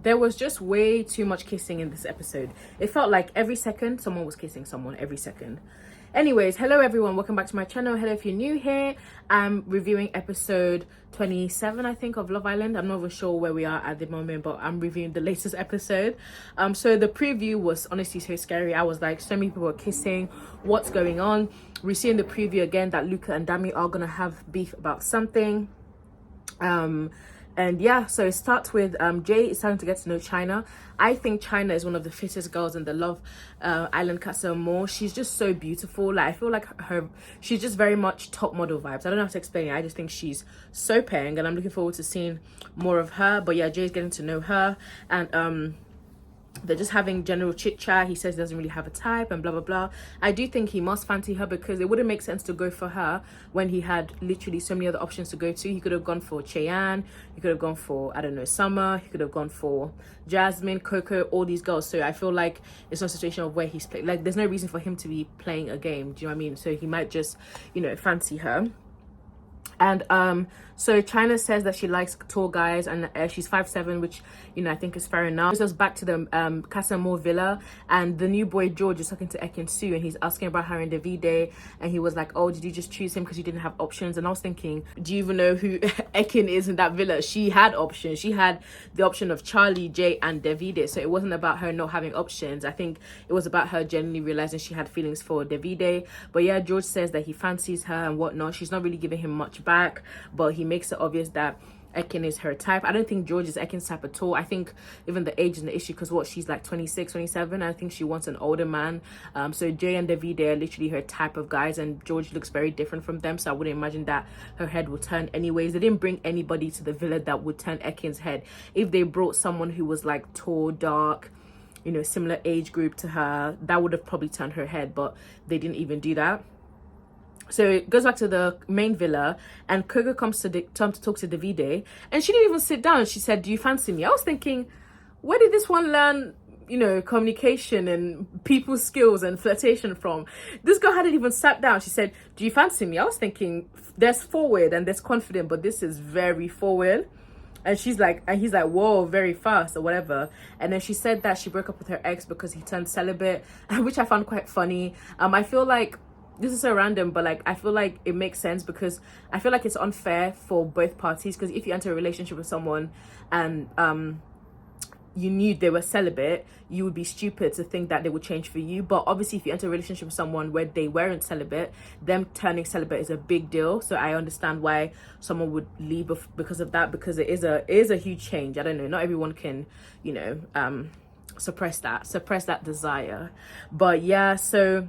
there was just way too much kissing in this episode. It felt like every second someone was kissing someone, every second. Anyways, hello everyone, welcome back to my channel. Hello if you're new here. I'm reviewing episode 27, I think, of Love Island. I'm not even sure where we are at the moment, but I'm reviewing the latest episode. So the preview was honestly so scary. I was like, so many people were kissing, what's going on? We see in the preview again that Luca and Dami are gonna have beef about something. And yeah, so it starts with Jay is starting to get to know China. I think China is one of the fittest girls in the Love Island Casa Amor. She's just so beautiful. Like, I feel like she's just very much top model vibes. I don't know how to explain it. I just think she's so paying, and I'm looking forward to seeing more of her. But yeah, Jay's getting to know her, and they're just having general chit chat. He says he doesn't really have a type and blah blah blah. I do think he must fancy her, because it wouldn't make sense to go for her when he had literally so many other options to go to. He could have gone for Cheyenne, he could have gone for, I don't know, Summer, he could have gone for Jasmine, Coco, all these girls. So I feel like it's not a situation of where he's playing, like there's no reason for him to be playing a game, do you know what I mean? So he might just, you know, fancy her. And so China says that she likes tall guys, and she's 5'7", which, you know, I think is fair enough. So it's back to the Casa Amor villa, and the new boy George is talking to Ekin Sue, and he's asking about her and Davide, and he was like, oh, did you just choose him because you didn't have options? And I was thinking, do you even know who Ekin is in that villa? She had options. She had the option of Charlie, Jay, and Davide. So it wasn't about her not having options. I think it was about her genuinely realizing she had feelings for Davide. But yeah, George says that he fancies her and whatnot. She's not really giving him much back, but he makes it obvious that Ekin is her type. I don't think George is Ekin's type at all. I think even the age is the issue, because what, she's like 26, 27. I think she wants an older man. So Jay and Davide are literally her type of guys, and George looks very different from them, so I wouldn't imagine that her head will turn anyways. They didn't bring anybody to the villa that would turn Ekin's head. If they brought someone who was like tall, dark, you know, similar age group to her, that would have probably turned her head, but they didn't even do that. So it goes back to the main villa, and Coco comes to talk to Davide, and she didn't even sit down. She said, do you fancy me? I was thinking, where did this one learn, you know, communication and people skills and flirtation from? This girl hadn't even sat down. She said, do you fancy me? I was thinking, there's forward and there's confident, but this is very forward. And she's like, and he's like, whoa, very fast or whatever. And then she said that she broke up with her ex because he turned celibate, which I found quite funny. I feel like this is so random, but like I feel like it makes sense, because I feel like it's unfair for both parties. Because if you enter a relationship with someone and you knew they were celibate, you would be stupid to think that they would change for you. But obviously if you enter a relationship with someone where they weren't celibate, them turning celibate is a big deal. So I understand why someone would leave because of that, because it is a huge change. I don't know, not everyone can, you know, suppress that desire. But yeah, so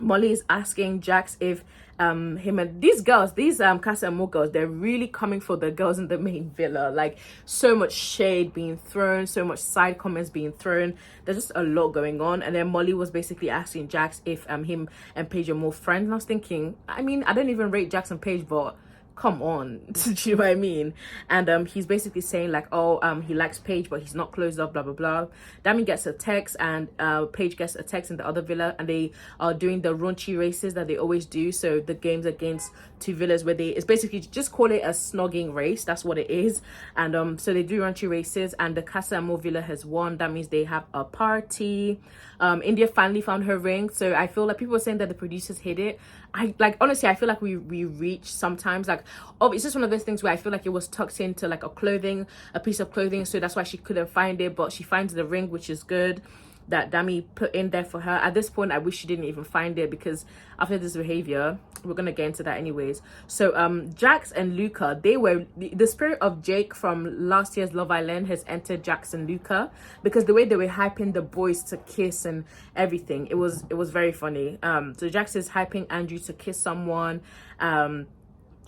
Molly is asking Jax if him and these girls, these Casa Amor girls, they're really coming for the girls in the main villa. Like, so much shade being thrown, so much side comments being thrown. There's just a lot going on. And then Molly was basically asking Jax if him and Paige are more friends. And I was thinking, I mean, I don't even rate Jax and Paige, but come on, do you know what I mean? And he's basically saying like, oh, he likes Paige, but he's not closed up, blah blah blah. Dami gets a text, and Paige gets a text in the other villa, and they are doing the raunchy races that they always do. So the games against two villas, where it's basically, just call it a snogging race, that's what it is. And so they do raunchy races, and the Casa Amor villa has won. That means they have a party. India finally found her ring. So I feel like people were saying that the producers hid it. I like, honestly, I feel like we reach sometimes, like, oh, it's just one of those things where I feel like it was tucked into like a piece of clothing, so that's why she couldn't find it. But she finds the ring, which is good, that Dami put in there for her. At this point, I wish she didn't even find it, because after this behavior, we're gonna get into that anyways. So Jax and Luca, they were the spirit of Jake from last year's Love Island has entered Jax and Luca, because the way they were hyping the boys to kiss and everything, it was very funny. So Jax is hyping Andrew to kiss someone,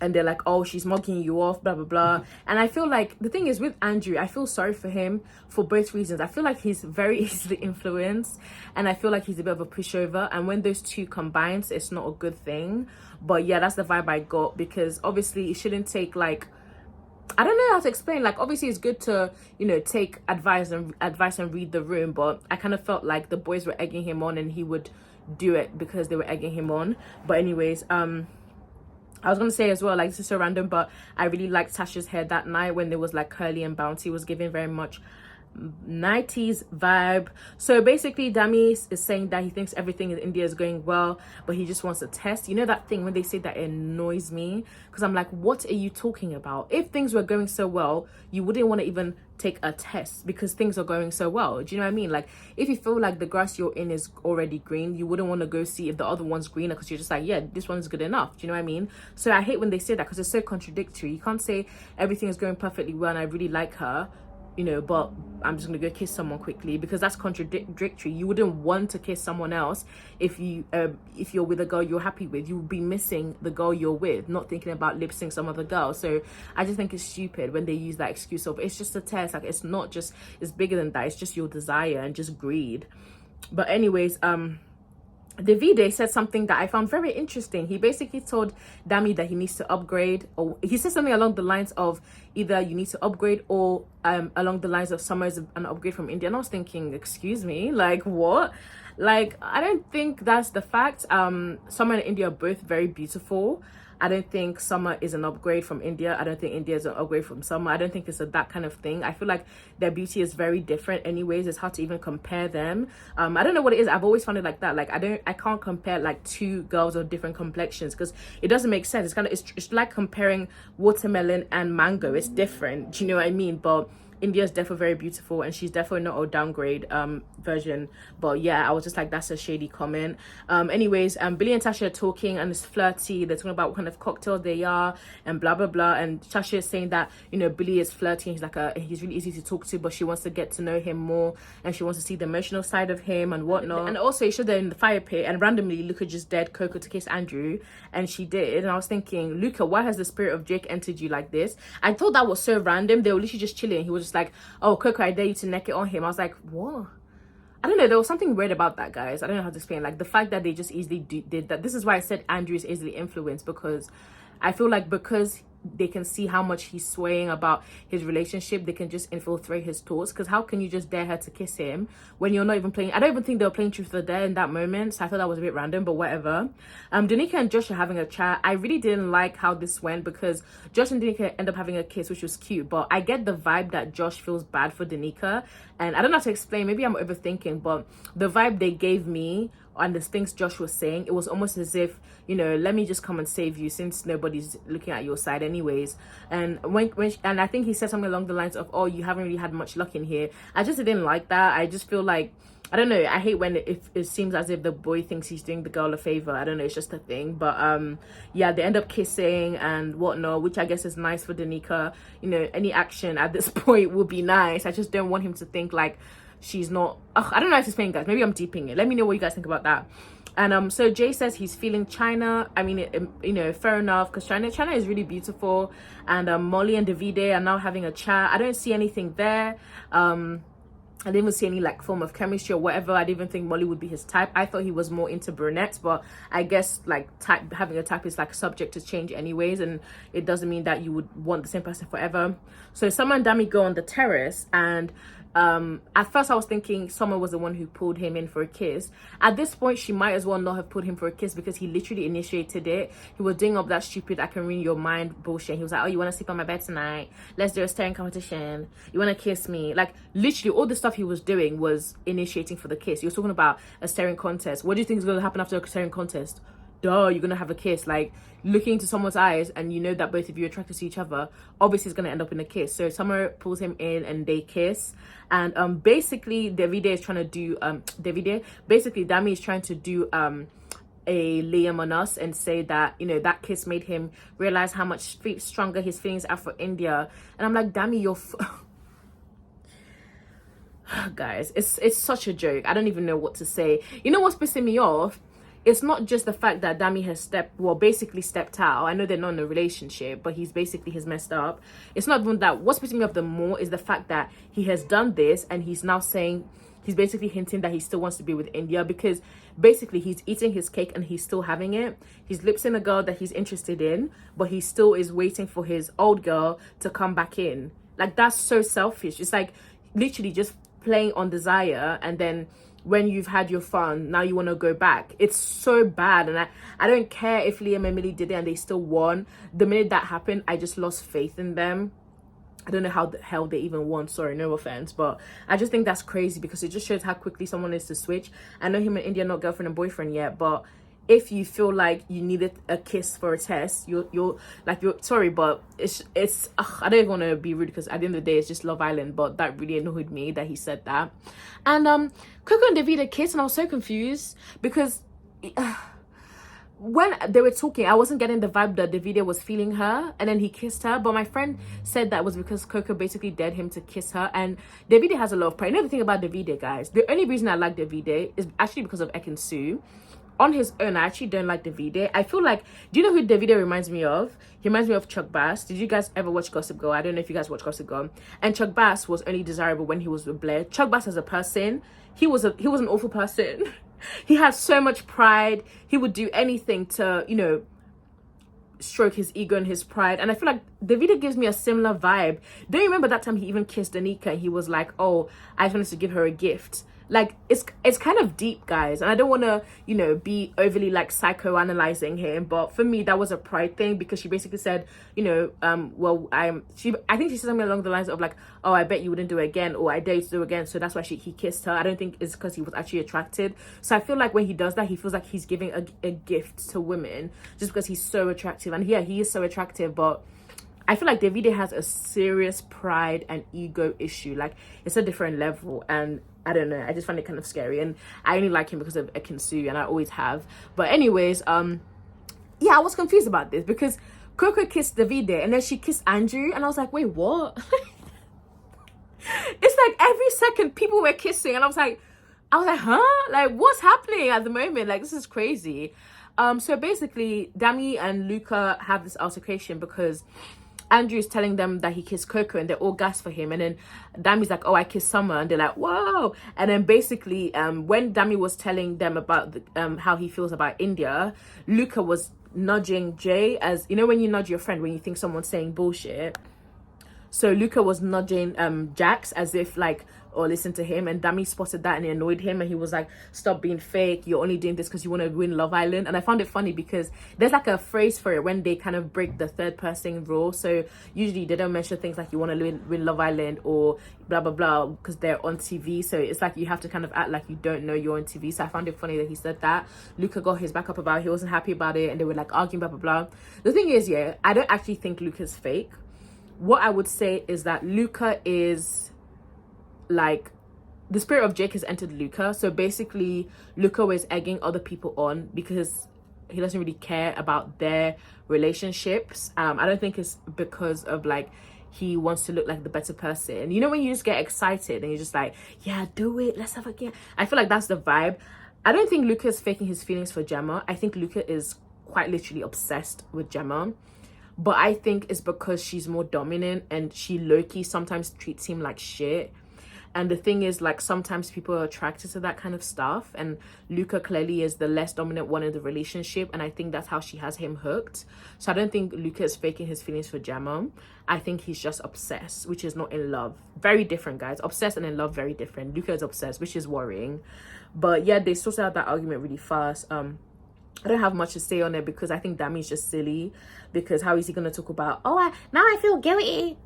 and they're like, oh, she's mugging you off, blah blah blah. And I feel like the thing is with Andrew, I feel sorry for him for both reasons. I feel like he's very easily influenced, and I feel like he's a bit of a pushover, and when those two combines, it's not a good thing. But yeah, that's the vibe I got, because obviously it shouldn't take, like, I don't know how to explain, like, obviously it's good to, you know, take advice and read the room, but I kind of felt like the boys were egging him on, and he would do it because they were egging him on. But anyways, I was gonna say as well, like, this is so random, but I really liked Tasha's hair that night when there was like curly and bouncy. It was giving very much 90s vibe. So basically Dami is saying that he thinks everything in India is going well, but he just wants a test. You know that thing when they say that, it annoys me, because I'm like, what are you talking about? If things were going so well, you wouldn't want to even take a test because things are going so well. Do you know what I mean? Like, if you feel like the grass you're in is already green, you wouldn't want to go see if the other one's greener, because you're just like, yeah, this one's good enough. Do you know what I mean? So I hate when they say that, because it's so contradictory. You can't say everything is going perfectly well and I really like her, you know, but I'm just gonna go kiss someone quickly, because that's contradictory. You wouldn't want to kiss someone else if you're with a girl you're happy with. You would be missing the girl you're with, not thinking about lip sync some other girl. So I just think it's stupid when they use that excuse of, it's just a test. Like, it's not just, it's bigger than that. It's just your desire and just greed. But anyways, Davide said something that I found very interesting. He basically told Dami that he needs to upgrade, or he said something along the lines of either you need to upgrade, or along the lines of Summer is an upgrade from India. And I was thinking, excuse me, like, what? Like, I don't think that's the fact. Summer and India are both very beautiful. I don't think Summer is an upgrade from India. I don't think India is an upgrade from Summer. I don't think it's that kind of thing. I feel like their beauty is very different anyways. It's hard to even compare them. I don't know what it is. I've always found it like that. Like, I can't compare like two girls of different complexions, because it doesn't make sense. It's like comparing watermelon and mango. It's different. Do you know what I mean? But India's definitely very beautiful, and she's definitely not a downgrade version. But yeah, I was just like, that's a shady comment. Anyways, Billy and Tasha are talking, and it's flirty. They're talking about what kind of cocktails they are and blah blah blah. And Tasha is saying that, you know, Billy is flirty. He's really easy to talk to, but she wants to get to know him more, and she wants to see the emotional side of him and whatnot. And also, he showed them in the fire pit, and randomly Luca just dared Coco to kiss Andrew, and she did. And I was thinking, Luca, why has the spirit of Jake entered you like this? I thought that was so random. They were literally just chilling. He was just like, oh, Coco, I dare you to neck it on him. I was like, what? I don't know, there was something weird about that, guys. I don't know how to explain, like, the fact that they just easily did that. This is why I said Andrew is easily influenced, because I feel like because they can see how much he's swaying about his relationship, they can just infiltrate his thoughts. Because how can you just dare her to kiss him when you're not even playing? I don't even think they were playing truth or dare in that moment, so I thought that was a bit random, but whatever. Danica and Josh are having a chat. I really didn't like how this went, because Josh and Danica end up having a kiss, which was cute, but I get the vibe that Josh feels bad for Danica, and I don't know how to explain, maybe I'm overthinking, but the vibe they gave me and the things Josh was saying, it was almost as if, you know, let me just come and save you since nobody's looking at your side anyways. And and I think he said something along the lines of, oh, you haven't really had much luck in here. I just didn't like that. I just feel like, I don't know, I hate when it seems as if the boy thinks he's doing the girl a favor. I don't know, it's just a thing. But yeah, they end up kissing and whatnot, which I guess is nice for Danica. You know, any action at this point would be nice. I just don't want him to think like she's not, I don't know how to explain, guys. Maybe I'm deeping it. Let me know what you guys think about that. And so Jay says he's feeling China. I mean, you know, fair enough, because China is really beautiful. And Molly and Davide are now having a chat. I don't see anything there. I didn't even see any like form of chemistry or whatever. I didn't even think Molly would be his type. I thought he was more into brunettes, but I guess like having a type is like subject to change anyways, and it doesn't mean that you would want the same person forever. So Summer and Dami go on the terrace, and at first I was thinking Summer was the one who pulled him in for a kiss. At this point, she might as well not have pulled him for a kiss, because he literally initiated it. He was doing up that stupid I can read your mind bullshit. He was like, oh, you want to sleep on my bed tonight? Let's do a staring competition. You want to kiss me? Like, literally all the stuff he was doing was initiating for the kiss. He was talking about a staring contest. What do you think is going to happen after a staring contest? Duh, you're gonna have a kiss. Like, looking into someone's eyes and you know that both of you are attracted to each other, obviously it's gonna end up in a kiss. So Summer pulls him in and they kiss, and basically Davide is trying to do basically Dami is trying to do a Liam on us and say that, you know, that kiss made him realize how much stronger his feelings are for India. And I'm like, Dami, you're guys, it's such a joke. I don't even know what to say. You know what's pissing me off? It's not just the fact that Dami has basically stepped out. I know they're not in a relationship, but he's messed up. It's not even that. What's pissing me off the more is the fact that he has done this, and he's now saying, he's basically hinting that he still wants to be with India, because basically he's eating his cake and he's still having it. He's lipsing a girl that he's interested in, but he still is waiting for his old girl to come back in. Like, that's so selfish. It's like literally just playing on desire, and then when you've had your fun, now you want to go back. It's so bad. And I don't care if Liam and Millie did it and they still won. The minute that happened, I just lost faith in them. I don't know how the hell they even won. Sorry, no offense. But I just think that's crazy because it just shows how quickly someone is to switch. I know him and India are not girlfriend and boyfriend yet, but if you feel like you needed a kiss for a test, you're sorry, but it's I don't even want to be rude because at the end of the day it's just Love Island, but that really annoyed me that he said that. And Coco and Davide kissed and I was so confused because when they were talking, I wasn't getting the vibe that Davide was feeling her, and then he kissed her. But my friend said that was because Coco basically dared him to kiss her, and Davide has a lot of pride. You know the thing about Davide, guys? The only reason I like Davide is actually because of Ekin-Su. On his own, I actually don't like Davide. I feel like, do you know who Davide reminds me of? He reminds me of Chuck Bass. Did you guys ever watch Gossip Girl? I don't know if you guys watch Gossip Girl. And Chuck Bass was only desirable when he was with Blair. Chuck Bass as a person, he was an awful person. He had so much pride. He would do anything to, you know, stroke his ego and his pride. And I feel like Davide gives me a similar vibe. Don't you remember that time he even kissed Danica and he was like, oh, I just wanted to give her a gift? Like, it's kind of deep, guys, and I don't want to, you know, be overly like psychoanalyzing him, but for me that was a pride thing because she basically said, you know, I think she said something along the lines of like, oh, I bet you wouldn't do it again, or I dare you to do it again, so that's why he kissed her. I don't think it's because he was actually attracted. So I feel like when he does that, he feels like he's giving a gift to women just because he's so attractive. And yeah, he is so attractive, but I feel like Davide has a serious pride and ego issue. Like, it's a different level, and I don't know, I just find it kind of scary. And I only like him because of Ekin-Su, and I always have. But anyways, yeah, I was confused about this because Coco kissed Davide and then she kissed Andrew, and I was like, wait, what? It's like every second people were kissing, and I was like, huh? Like, what's happening at the moment? Like, this is crazy. So basically, Dami and Luca have this altercation because Andrew is telling them that he kissed Coco and they're all gassed for him, and then Dami's like, oh, I kissed Summer, and they're like, whoa. And then basically when Dami was telling them about how he feels about India, Luca was nudging Jay, as you know when you nudge your friend when you think someone's saying bullshit. So Luca was nudging Jax as if like, oh, listen to him, and Dami spotted that and it annoyed him, and he was like, stop being fake, you're only doing this because you want to win Love Island. And I found it funny because there's like a phrase for it when they kind of break the third person rule. So usually they don't mention things like you want to win Love Island or blah blah blah because they're on TV. So it's like you have to kind of act like you don't know you're on TV. So I found it funny that he said that. Luca got his back up about it. He wasn't happy about it, and they were like arguing blah blah blah. The thing is, yeah, I don't actually think Luca's fake. What I would say is that Luca is like, the spirit of Jake has entered Luca. So basically Luca was egging other people on because he doesn't really care about their relationships. I don't think it's because of like he wants to look like the better person. You know when you just get excited and you're just like, yeah, do it, let's have a game. I feel like that's the vibe. I don't think Luca is faking his feelings for Gemma. I think Luca is quite literally obsessed with Gemma. But I think it's because she's more dominant and she low-key sometimes treats him like shit. And the thing is, like, sometimes people are attracted to that kind of stuff. And Luca clearly is the less dominant one in the relationship. And I think that's how she has him hooked. So I don't think Luca is faking his feelings for Gemma. I think he's just obsessed, which is not in love. Very different, guys. Obsessed and in love, very different. Luca is obsessed, which is worrying. But yeah, they sorted out that argument really fast. I don't have much to say on it because I think Dami's just silly. Because how is he going to talk about, oh, now I feel guilty.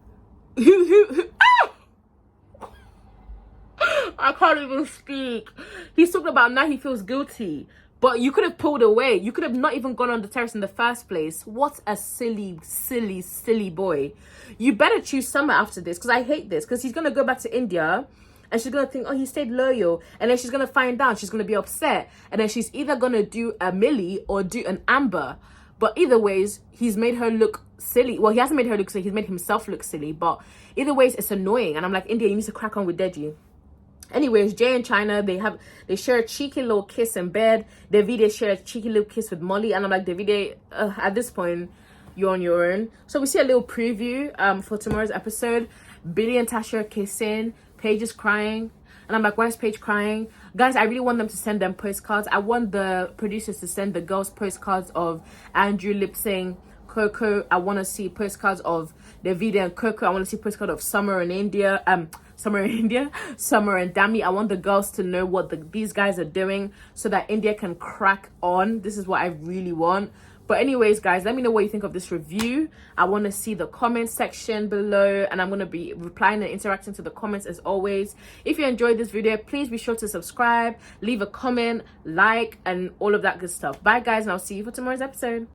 I can't even speak. He's talking about now he feels guilty. But you could have pulled away. You could have not even gone on the terrace in the first place. What a silly, silly, silly boy. You better choose Summer after this because I hate this. Because he's going to go back to India and she's going to think, oh, he stayed loyal. And then she's going to find out. She's going to be upset. And then she's either going to do a Millie or do an Amber. But either ways, he's made her look silly. Well, he hasn't made her look silly. He's made himself look silly. But either ways, it's annoying. And I'm like, India, you need to crack on with Deji. Anyways, Jay and China, they share a cheeky little kiss in bed. Davide share a cheeky little kiss with Molly. And I'm like, Davide, at this point, you're on your own. So we see a little preview for tomorrow's episode. Billy and Tasha are kissing. Paige is crying. And I'm like, why is Paige crying? Guys, I really want them to send them postcards. I want the producers to send the girls postcards of Andrew lip saying Coco. I want to see postcards of Davide and Coco. I want to see postcard of Summer and India. somewhere in India, Summer and Dami. I want the girls to know what these guys are doing so that India can crack on. This is what I really want. But anyways, guys, let me know what you think of this review. I want to see the comment section below, and I'm going to be replying and interacting to the comments as always. If you enjoyed this video, please be sure to subscribe, leave a comment, like, and all of that good stuff. Bye, guys, and I'll see you for tomorrow's episode.